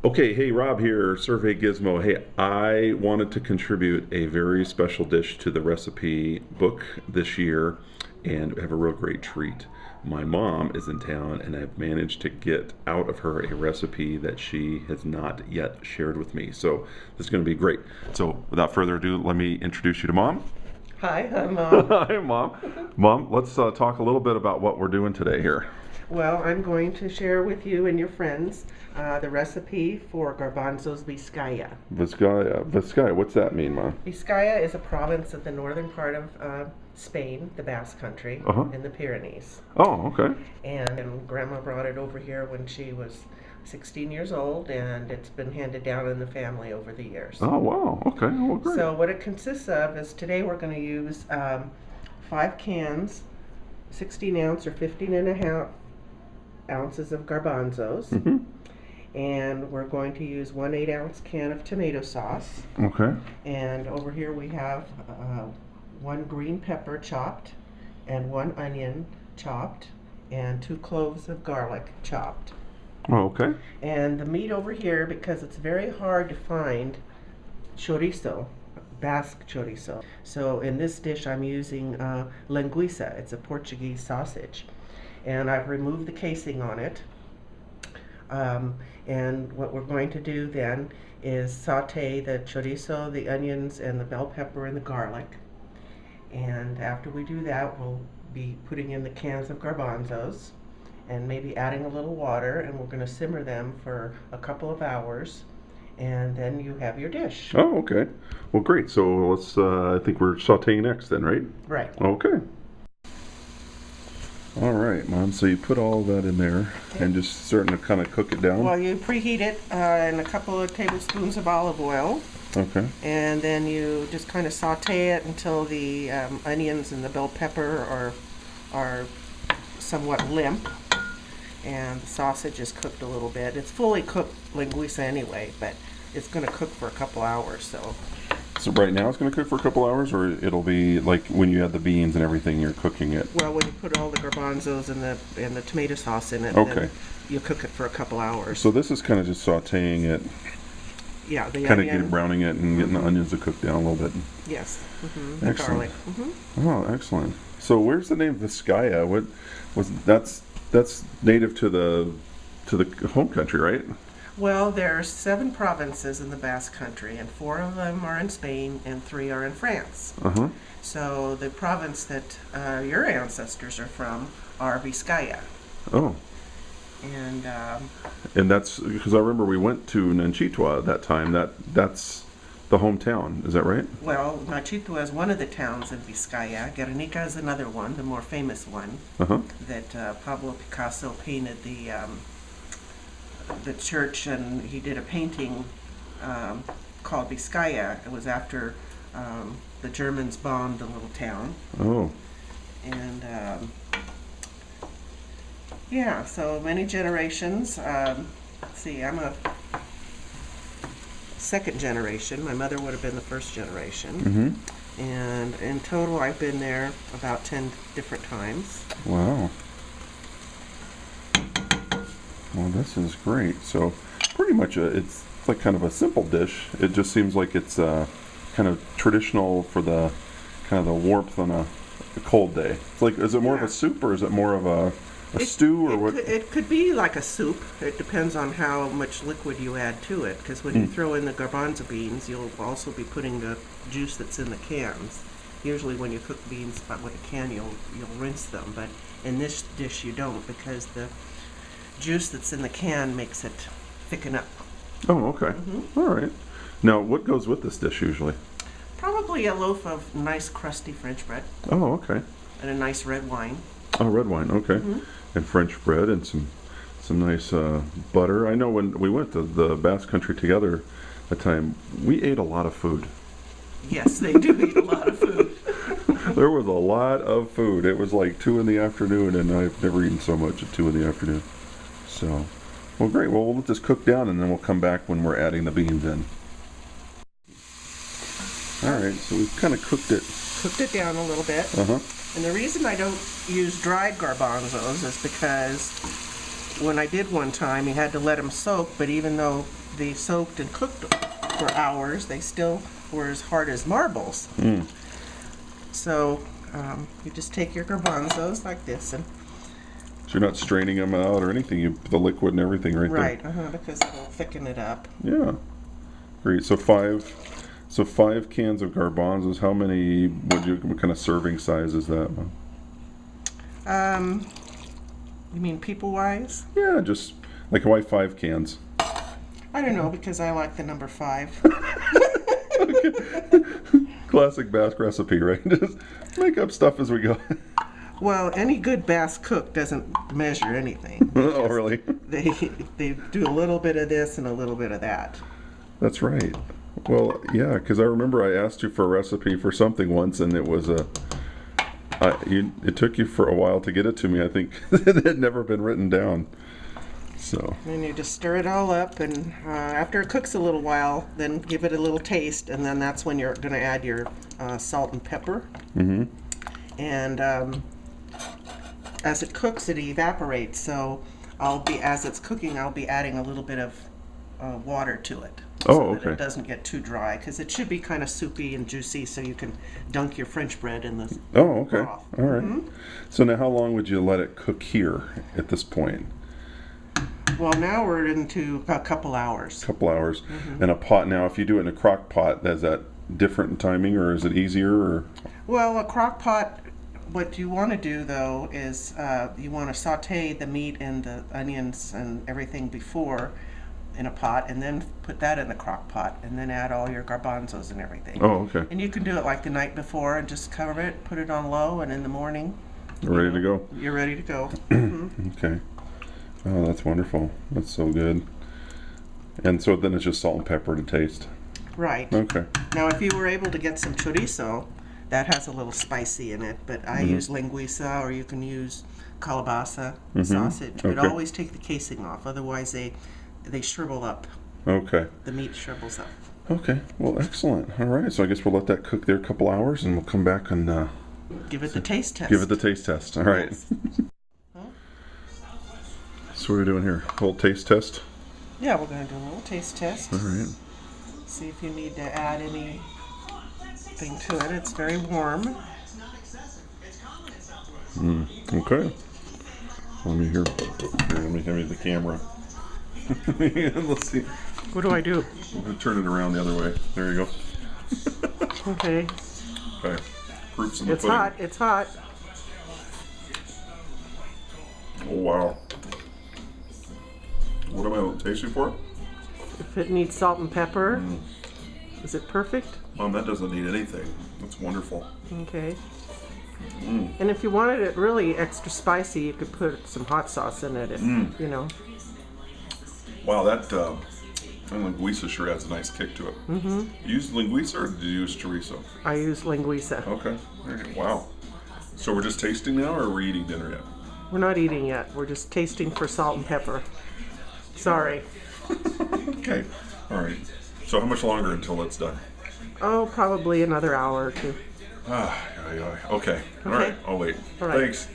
Okay, hey, Rob here, Survey Gizmo. Hey, I wanted to contribute a very special dish to the recipe book this year and have a real great treat. My mom is in town and I've managed to get out of her a recipe that she has not yet shared with me. So this is going to be great. So without further ado, let me introduce you to Mom. Hi, I'm Mom. Hi, Mom. Mom, let's talk a little bit about what we're doing today here. Well, I'm going to share with you and your friends the recipe for Garbonzos Vizcaya. Vizcaya, what's that mean, Mom? Vizcaya is a province of the northern part of Spain, the Basque Country, in the Pyrenees. Oh, okay. And Grandma brought it over here when she was 16 years old, and it's been handed down in the family over the years. Oh, wow. Okay, well, great. So what it consists of is today we're going to use 5 cans, 16 ounce or 15 and a half ounces of garbanzos, and we're going to use 1 8-ounce can of tomato sauce. Okay. And over here we have 1 green pepper chopped, and 1 onion chopped, and 2 cloves of garlic chopped. Oh, okay. And the meat over here, because it's very hard to find chorizo, Basque chorizo. So in this dish I'm using linguiça. It's a Portuguese sausage. And I've removed the casing on it. And what we're going to do then is saute the chorizo, the onions, and the bell pepper and the garlic. And after we do that, we'll be putting in the cans of garbanzos and maybe adding a little water, and we're going to simmer them for a couple of hours, and then you have your dish. Oh, okay. Well, great. So let's, I think we're sauteing next then, right? Right. Okay. All right, Mom. So you put all of that in there and just starting to kind of cook it down? Well, you preheat it in a couple of tablespoons of olive oil. Okay. And then you just kind of saute it until the onions and the bell pepper are somewhat limp. And the sausage is cooked a little bit. It's fully cooked linguiça anyway, but it's going to cook for a couple hours. So right now it's going to cook for a couple hours, or it'll be like when you add the beans and everything, you're cooking it? Well, when you put all the garbanzos and the tomato sauce in it, okay, then you cook it for a couple hours. So this is kind of just sauteing it. Yeah, the kind onion. of browning it and getting the onions to cook down a little bit. Yes. The garlic. Oh, excellent. So where's the name Vizcaya? What was that's native to the home country, right? Well, there are 7 provinces in the Basque Country, and 4 of them are in Spain, and 3 are in France. So the province that your ancestors are from are Vizcaya. Oh. And that's because I remember we went to Nanchitwa at that time. That's the hometown. Is that right? Well, Nanchitwa is one of the towns in Vizcaya. Guernica is another one, the more famous one, that Pablo Picasso painted the church, and he did a painting called Vizcaya. It was after the Germans bombed the little town. Oh. And yeah, so many generations. Let's see, I'm a second generation. My mother would have been the first generation. And in total, I've been there about 10 different times. Wow. Well, this is great. So pretty much it's like kind of a simple dish. It just seems like it's kind of traditional for the kind of the warmth on a cold day. It's like, is it more of a soup, or is it more of a stew, or what? It could be like a soup. It depends on how much liquid you add to it, because when you throw in the garbanzo beans, you'll also be putting the juice that's in the cans. Usually when you cook beans with a can, you'll rinse them, but in this dish you don't, because the juice that's in the can makes it thicken up. Oh, okay. All right. Now, what goes with this dish usually? Probably a loaf of nice crusty French bread. Oh, okay. And a nice red wine. Oh, red wine. Okay. And French bread and some nice butter. I know when we went to the Basque Country together that time, we ate a lot of food. Yes, they do eat a lot of food. There was a lot of food. It was like 2 in the afternoon, and I've never eaten so much at 2 in the afternoon. So, well, great. Well, we'll let this cook down, and then we'll come back when we're adding the beans in. All right, so we've kind of cooked it down a little bit. And the reason I don't use dried garbanzos is because when I did one time, you had to let them soak, but even though they soaked and cooked for hours, they still were as hard as marbles. So you just take your garbanzos like this, and So you're not straining them out or anything. You put the liquid and everything right right, there. because it'll thicken it up. Yeah. Great. So five cans of garbanzos. How many? What kind of serving size is that? You mean people-wise? Yeah, just like why 5 cans? I don't know, because I like the number 5. Classic Basque recipe, right? Just make up stuff as we go. Well, any good Basque cook doesn't measure anything. Oh, really? They do a little bit of this and a little bit of that. That's right. Well, yeah, because I remember I asked you for a recipe for something once, and it was it took you for a while to get it to me. I think it had never been written down. So. And you just stir it all up, and after it cooks a little while, then give it a little taste, and then that's when you're going to add your salt and pepper. Mm-hmm. And as it cooks, it evaporates. So as it's cooking, I'll be adding a little bit of water to it. Oh, so okay. that it doesn't get too dry, because it should be kind of soupy and juicy, so you can dunk your French bread in the Oh, okay. broth. All right. So now how long would you let it cook here at this point? Well, now we're into a couple hours. Couple hours. And a pot now, if you do it in a crock pot, is that different timing or is it easier? Or? Well, a crock pot, what you want to do though is you want to saute the meat and the onions and everything before in a pot, and then put that in the crock pot, and then add all your garbanzos and everything. Oh, okay. And you can do it like the night before and just cover it, put it on low, and in the morning You're ready to go? you're ready to go. Okay. Oh, that's wonderful. That's so good. And so then it's just salt and pepper to taste. Right. Okay. Now, if you were able to get some chorizo, that has a little spicy in it, but I use linguiça, or you can use calabasa sausage, but Okay. always take the casing off, otherwise they shrivel up. Okay. The meat shrivels up. Okay. Well, excellent. All right. So I guess we'll let that cook there a couple hours, and we'll come back and Give it the taste test. give it the taste test. All right. Yes. So what are we doing here? A little taste test. Yeah, we're going to do a little taste test. All right. See if you need to add anything to it. It's very warm. Okay. Let me hear. Here, let me give you the camera. Let's see. What do I do? I'm gonna turn it around the other way. There you go. Okay. Okay. Proofs in the It's pudding. hot. It's hot. Oh wow. What am I tasting for? If it needs salt and pepper, is it perfect? Mom, that doesn't need anything. That's wonderful. Okay. And if you wanted it really extra spicy, you could put some hot sauce in it, if, you know. Wow, that linguiça sure adds a nice kick to it. You use linguiça or did you use chorizo? I use linguiça. Okay. All right. Wow. So we're just tasting now, or are we eating dinner yet? We're not eating yet. We're just tasting for salt and pepper. Sorry. Okay. All right. So how much longer until it's done? Oh, probably another hour or two. Okay. All right. I'll wait. All right. Thanks.